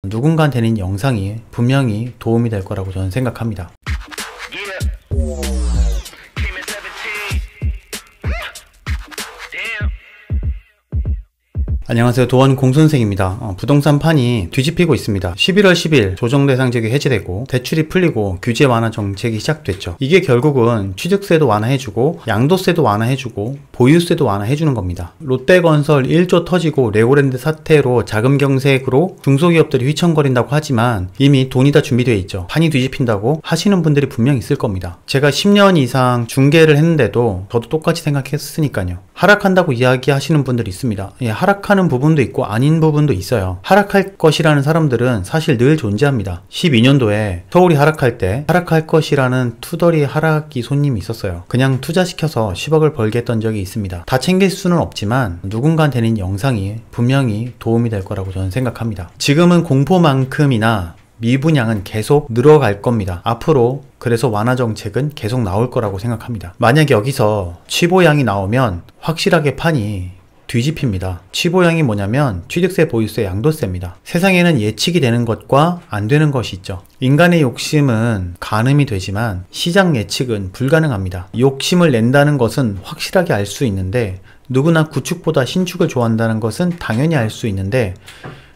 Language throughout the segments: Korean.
누군가한테는 영상이 분명히 도움이 될 거라고 저는 생각합니다. 안녕하세요. 도원 공선생입니다. 부동산 판이 뒤집히고 있습니다. 11월 10일 조정대상제가 해제되고 대출이 풀리고 규제 완화 정책이 시작됐죠. 이게 결국은 취득세도 완화해주고 양도세도 완화해주고 보유세도 완화해주는 겁니다. 롯데건설 1조 터지고 레고랜드 사태로 자금 경색으로 중소기업들이 휘청거린다고 하지만 이미 돈이 다 준비되어 있죠. 판이 뒤집힌다고 하시는 분들이 분명 있을 겁니다. 제가 10년 이상 중개를 했는데도 저도 똑같이 생각했으니까요. 하락한다고 이야기하시는 분들이 있습니다. 하락하는 부분도 있고 아닌 부분도 있어요. 하락할 것이라는 사람들은 사실 늘 존재합니다. 12년도에 서울이 하락할 때 하락할 것이라는 투덜이 하락기 손님이 있었어요. 그냥 투자시켜서 10억을 벌게 했던 적이 있습니다. 다 챙길 수는 없지만 누군가한테는 영상이 분명히 도움이 될 거라고 저는 생각합니다. 지금은 공포만큼이나 미분양은 계속 늘어갈 겁니다. 앞으로 그래서 완화 정책은 계속 나올 거라고 생각합니다. 만약 여기서 취보양이 나오면 확실하게 판이 뒤집힙니다. 취보양이 뭐냐면 취득세, 보유세, 양도세입니다. 세상에는 예측이 되는 것과 안 되는 것이 있죠. 인간의 욕심은 가늠이 되지만 시장 예측은 불가능합니다. 욕심을 낸다는 것은 확실하게 알 수 있는데 누구나 구축보다 신축을 좋아한다는 것은 당연히 알 수 있는데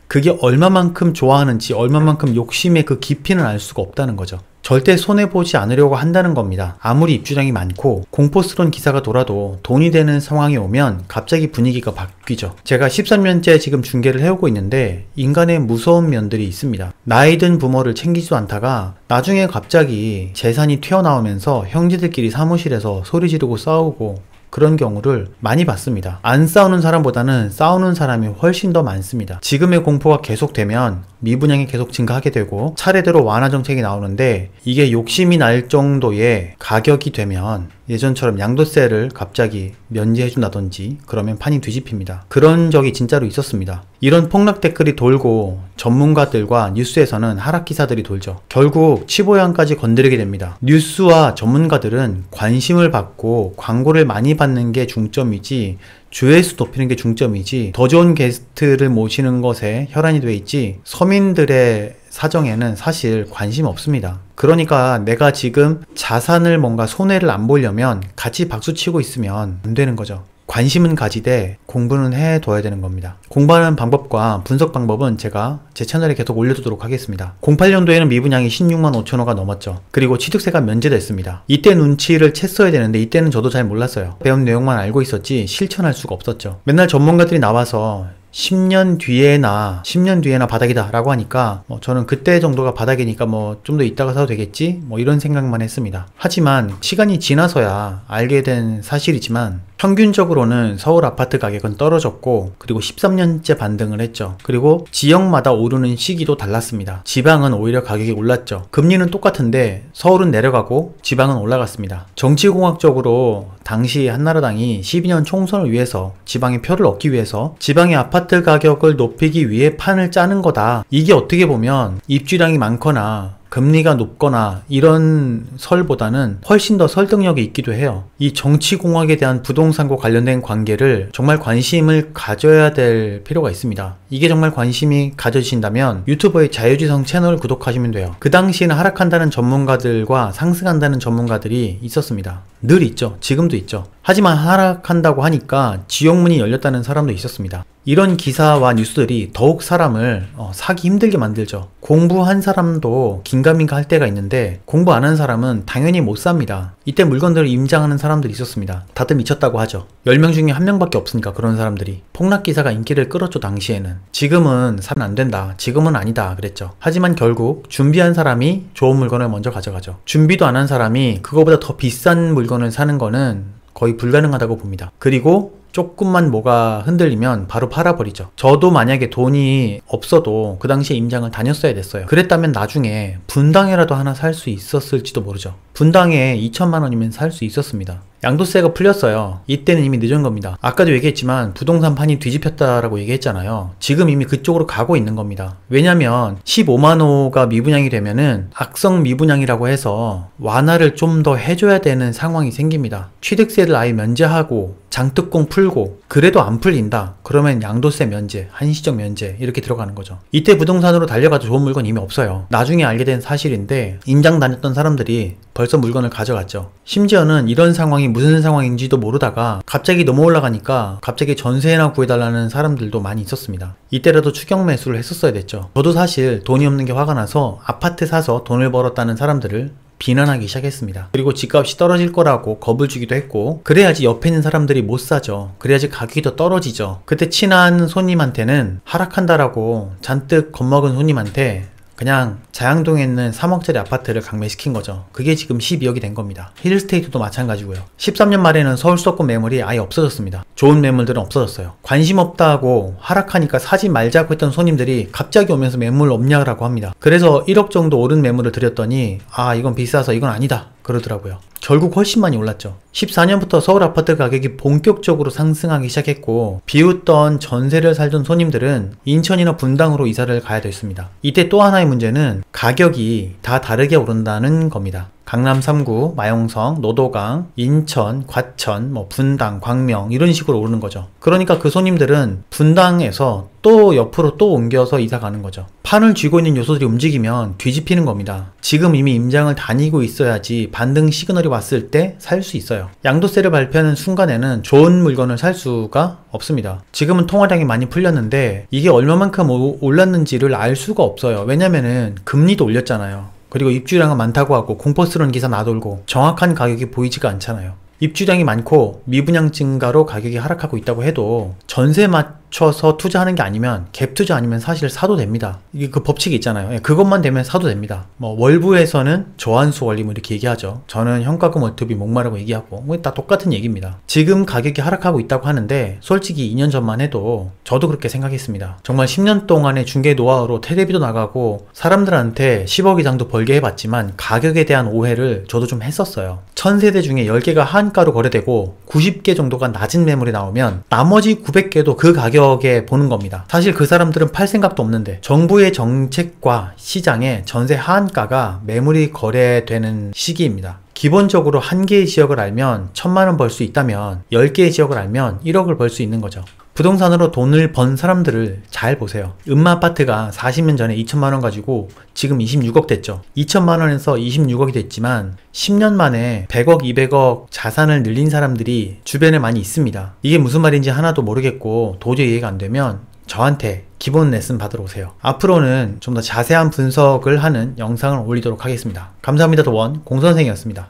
그게 얼마만큼 좋아하는지 얼마만큼 욕심의 그 깊이는 알 수가 없다는 거죠. 절대 손해보지 않으려고 한다는 겁니다. 아무리 입주량이 많고 공포스러운 기사가 돌아도 돈이 되는 상황이 오면 갑자기 분위기가 바뀌죠. 제가 13년째 지금 중개를 해오고 있는데 인간의 무서운 면들이 있습니다. 나이 든 부모를 챙기지도 않다가 나중에 갑자기 재산이 튀어나오면서 형제들끼리 사무실에서 소리 지르고 싸우고 그런 경우를 많이 봤습니다. 안 싸우는 사람보다는 싸우는 사람이 훨씬 더 많습니다. 지금의 공포가 계속되면 미분양이 계속 증가하게 되고 차례대로 완화 정책이 나오는데 이게 욕심이 날 정도의 가격이 되면 예전처럼 양도세를 갑자기 면제해준다든지 그러면 판이 뒤집힙니다. 그런 적이 진짜로 있었습니다. 이런 폭락 댓글이 돌고 전문가들과 뉴스에서는 하락 기사들이 돌죠. 결국 취보양까지 건드리게 됩니다. 뉴스와 전문가들은 관심을 받고 광고를 많이 받는 게 중점이지 조회수 높이는 게 중점이지 더 좋은 게스트를 모시는 것에 혈안이 돼 있지 서민들의 사정에는 사실 관심 없습니다. 그러니까 내가 지금 자산을 뭔가 손해를 안 보려면 같이 박수치고 있으면 안 되는 거죠. 관심은 가지되 공부는 해둬야 되는 겁니다. 공부하는 방법과 분석 방법은 제가 제 채널에 계속 올려두도록 하겠습니다. 08년도에는 미분양이 16만 5천호가 넘었죠. 그리고 취득세가 면제됐습니다. 이때 눈치를 챘어야 되는데 이때는 저도 잘 몰랐어요. 배운 내용만 알고 있었지 실천할 수가 없었죠. 맨날 전문가들이 나와서 10년 뒤에나 바닥이다 라고 하니까 저는 그때 정도가 바닥이니까 좀 더 있다가 사도 되겠지 이런 생각만 했습니다. 하지만 시간이 지나서야 알게 된 사실이지만 평균적으로는 서울 아파트 가격은 떨어졌고 그리고 13년째 반등을 했죠. 그리고 지역마다 오르는 시기도 달랐습니다. 지방은 오히려 가격이 올랐죠. 금리는 똑같은데 서울은 내려가고 지방은 올라갔습니다. 정치공학적으로 당시 한나라당이 12년 총선을 위해서 지방의 표를 얻기 위해서 지방의 아파트 가격을 높이기 위해 판을 짜는 거다. 이게 어떻게 보면 입주량이 많거나 금리가 높거나 이런 설보다는 훨씬 더 설득력이 있기도 해요. 이 정치공학에 대한 부동산과 관련된 관계를 정말 관심을 가져야 될 필요가 있습니다. 이게 정말 관심이 가져지신다면 유튜버의 자유지성 채널을 구독하시면 돼요. 그 당시에는 하락한다는 전문가들과 상승한다는 전문가들이 있었습니다. 늘 있죠. 지금도 있죠. 하지만 하락한다고 하니까 지옥문이 열렸다는 사람도 있었습니다. 이런 기사와 뉴스들이 더욱 사람을 사기 힘들게 만들죠. 공부한 사람도 긴가민가 할 때가 있는데 공부 안 한 사람은 당연히 못 삽니다. 이때 물건들을 임장하는 사람들이 있었습니다. 다들 미쳤다고 하죠. 10명 중에 1명밖에 없으니까 그런 사람들이. 폭락기사가 인기를 끌었죠. 당시에는. 지금은 사면 안 된다. 지금은 아니다. 그랬죠. 하지만 결국 준비한 사람이 좋은 물건을 먼저 가져가죠. 준비도 안 한 사람이 그거보다 더 비싼 물건을 사는 거는 거의 불가능하다고 봅니다. 그리고 조금만 뭐가 흔들리면 바로 팔아버리죠. 저도 만약에 돈이 없어도 그 당시에 임장을 다녔어야 됐어요. 그랬다면 나중에 분당이라도 하나 살 수 있었을지도 모르죠. 분당에 2천만 원이면 살 수 있었습니다. 양도세가 풀렸어요. 이때는 이미 늦은 겁니다. 아까도 얘기했지만 부동산 판이 뒤집혔다라고 얘기했잖아요. 지금 이미 그쪽으로 가고 있는 겁니다. 왜냐면 15만호가 미분양이 되면은 악성 미분양이라고 해서 완화를 좀 더 해줘야 되는 상황이 생깁니다. 취득세를 아예 면제하고 장특공 풀고 그래도 안 풀린다. 그러면 양도세 면제, 한시적 면제 이렇게 들어가는 거죠. 이때 부동산으로 달려가도 좋은 물건 이미 없어요. 나중에 알게 된 사실인데 인장 다녔던 사람들이 벌써 물건을 가져갔죠. 심지어는 이런 상황이 무슨 상황인지도 모르다가 갑자기 넘어 올라가니까 갑자기 전세나 구해달라는 사람들도 많이 있었습니다. 이때라도 추격 매수를 했었어야 됐죠. 저도 사실 돈이 없는 게 화가 나서 아파트 사서 돈을 벌었다는 사람들을 비난하기 시작했습니다. 그리고 집값이 떨어질 거라고 겁을 주기도 했고, 그래야지 옆에 있는 사람들이 못 사죠. 그래야지 가격이 더 떨어지죠. 그때 친한 손님한테는 하락한다라고 잔뜩 겁먹은 손님한테 그냥 자양동에 있는 3억짜리 아파트를 강매시킨 거죠. 그게 지금 12억이 된 겁니다. 힐스테이트도 마찬가지고요. 13년 말에는 서울 수도권 매물이 아예 없어졌습니다. 좋은 매물들은 없어졌어요. 관심 없다고 하락하니까 사지 말자고 했던 손님들이 갑자기 오면서 매물 없냐라고 합니다. 그래서 1억 정도 오른 매물을 드렸더니 아 이건 비싸서 이건 아니다 그러더라고요. 결국 훨씬 많이 올랐죠. 14년부터 서울 아파트 가격이 본격적으로 상승하기 시작했고, 비웃던 전세를 살던 손님들은 인천이나 분당으로 이사를 가야 됐습니다. 이때 또 하나의 문제는 가격이 다 다르게 오른다는 겁니다. 강남 3구, 마용성, 노도강, 인천, 과천, 분당, 광명 이런 식으로 오르는 거죠. 그러니까 그 손님들은 분당에서 또 옆으로 또 옮겨서 이사 가는 거죠. 판을 쥐고 있는 요소들이 움직이면 뒤집히는 겁니다. 지금 이미 임장을 다니고 있어야지 반등 시그널이 왔을 때 살 수 있어요. 양도세를 발표하는 순간에는 좋은 물건을 살 수가 없습니다. 지금은 통화량이 많이 풀렸는데 이게 얼마만큼 올랐는지를 알 수가 없어요. 왜냐면은 금리도 올렸잖아요. 그리고 입주량은 많다고 하고 공포스러운 기사 나돌고 정확한 가격이 보이지가 않잖아요. 입주량이 많고 미분양 증가로 가격이 하락하고 있다고 해도 전세 맞춰서 투자하는 게 아니면 갭 투자 아니면 사실 사도 됩니다. 이게 그 법칙이 있잖아요. 그것만 되면 사도 됩니다. 월부에서는 저한수 원리 이렇게 얘기하죠. 저는 현가금 월투비 목마르고 얘기하고 다 똑같은 얘기입니다. 지금 가격이 하락하고 있다고 하는데 솔직히 2년 전만 해도 저도 그렇게 생각했습니다. 정말 10년 동안의 중개 노하우로 텔레비도 나가고 사람들한테 10억 이상도 벌게 해봤지만 가격에 대한 오해를 저도 좀 했었어요. 1000세대 중에 10개가 한가로 거래되고 90개 정도가 낮은 매물이 나오면 나머지 900개도 그 가격에 보는 겁니다. 사실 그 사람들은 팔 생각도 없는데 정부의 정책과 시장의 전세 하한가가 매물이 거래되는 시기입니다. 기본적으로 한 개의 지역을 알면 1000만 원 벌 수 있다면 10개의 지역을 알면 1억을 벌 수 있는 거죠. 부동산으로 돈을 번 사람들을 잘 보세요. 음마아파트가 40년 전에 2천만 원 가지고 지금 26억 됐죠. 2천만 원에서 26억이 됐지만 10년 만에 100억, 200억 자산을 늘린 사람들이 주변에 많이 있습니다. 이게 무슨 말인지 하나도 모르겠고 도저히 이해가 안 되면 저한테 기본 레슨 받으러 오세요. 앞으로는 좀 더 자세한 분석을 하는 영상을 올리도록 하겠습니다. 감사합니다. 도원 공선생이었습니다.